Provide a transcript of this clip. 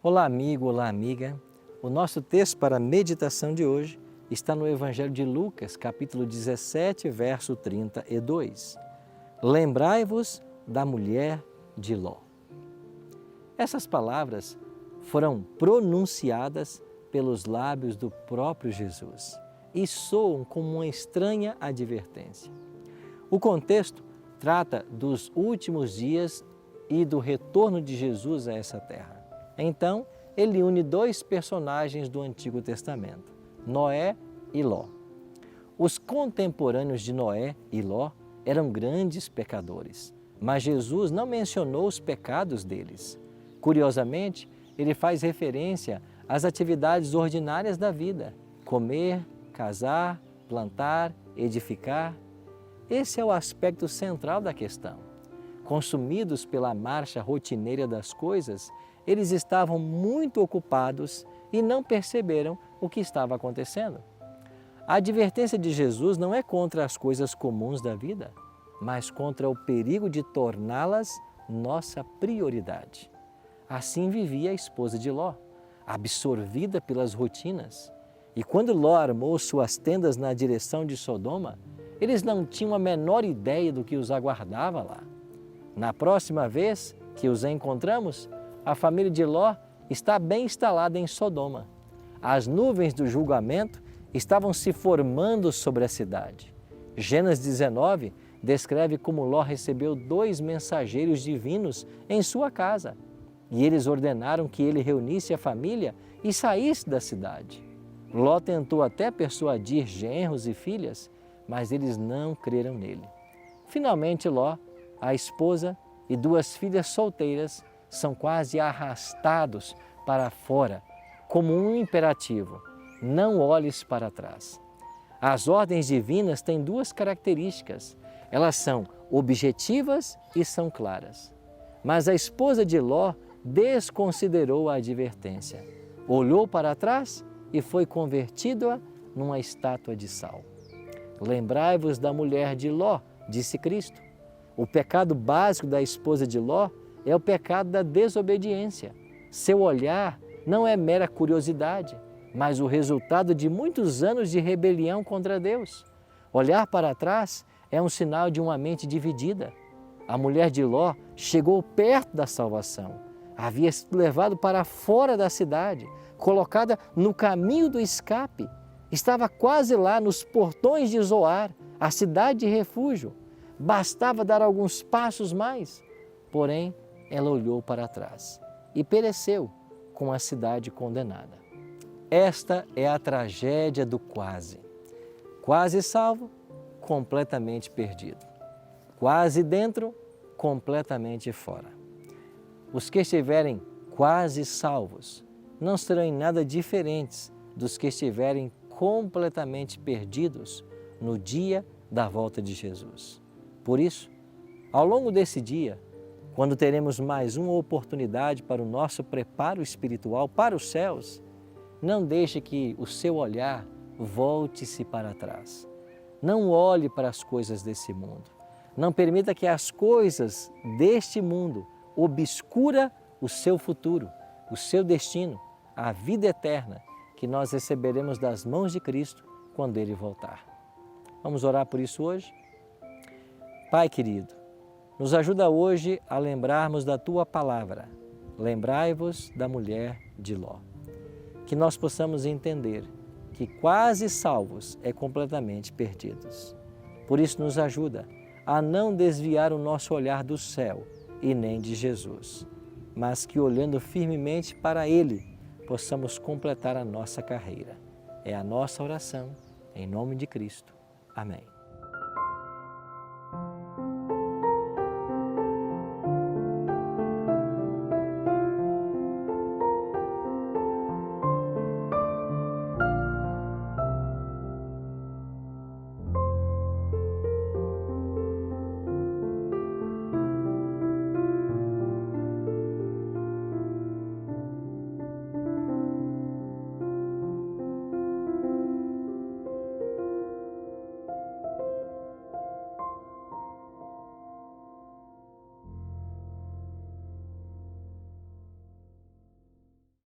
Olá, amigo, olá, amiga. O nosso texto para a meditação de hoje está no Evangelho de Lucas, capítulo 17, verso 32. Lembrai-vos da mulher de Ló. Essas palavras foram pronunciadas pelos lábios do próprio Jesus e soam como uma estranha advertência. O contexto trata dos últimos dias e do retorno de Jesus a essa terra. Então, ele une dois personagens do Antigo Testamento, Noé e Ló. Os contemporâneos de Noé e Ló eram grandes pecadores, mas Jesus não mencionou os pecados deles. Curiosamente, ele faz referência às atividades ordinárias da vida: comer, casar, plantar, edificar. Esse é o aspecto central da questão. Consumidos pela marcha rotineira das coisas, eles estavam muito ocupados e não perceberam o que estava acontecendo. A advertência de Jesus não é contra as coisas comuns da vida, mas contra o perigo de torná-las nossa prioridade. Assim vivia a esposa de Ló, absorvida pelas rotinas. E quando Ló armou suas tendas na direção de Sodoma, eles não tinham a menor ideia do que os aguardava lá. Na próxima vez que os encontramos, a família de Ló está bem instalada em Sodoma. As nuvens do julgamento estavam se formando sobre a cidade. Gênesis 19 descreve como Ló recebeu 2 mensageiros divinos em sua casa e eles ordenaram que ele reunisse a família e saísse da cidade. Ló tentou até persuadir genros e filhas, mas eles não creram nele. Finalmente, Ló, a esposa e 2 filhas solteiras são quase arrastados para fora, como um imperativo: não olhes para trás. As ordens divinas têm 2 características: elas são objetivas e são claras. Mas a esposa de Ló desconsiderou a advertência, olhou para trás e foi convertida numa estátua de sal. Lembrai-vos da mulher de Ló, disse Cristo. O pecado básico da esposa de Ló é o pecado da desobediência. Seu olhar não é mera curiosidade, mas o resultado de muitos anos de rebelião contra Deus. Olhar para trás é um sinal de uma mente dividida. A mulher de Ló chegou perto da salvação. Havia sido levada para fora da cidade, colocada no caminho do escape. Estava quase lá nos portões de Zoar, a cidade de refúgio. Bastava dar alguns passos mais. Porém, ela olhou para trás e pereceu com a cidade condenada. Esta é a tragédia do quase. Quase salvo, completamente perdido. Quase dentro, completamente fora. Os que estiverem quase salvos não serão em nada diferentes dos que estiverem completamente perdidos no dia da volta de Jesus. Por isso, ao longo desse dia, quando teremos mais uma oportunidade para o nosso preparo espiritual para os céus, não deixe que o seu olhar volte-se para trás. Não olhe para as coisas desse mundo. Não permita que as coisas deste mundo obscura o seu futuro, o seu destino, a vida eterna que nós receberemos das mãos de Cristo quando Ele voltar. Vamos orar por isso hoje? Pai querido, nos ajuda hoje a lembrarmos da Tua palavra. Lembrai-vos da mulher de Ló. Que nós possamos entender que quase salvos é completamente perdidos. Por isso nos ajuda a não desviar o nosso olhar do céu e nem de Jesus, mas que olhando firmemente para Ele, possamos completar a nossa carreira. É a nossa oração, em nome de Cristo. Amém.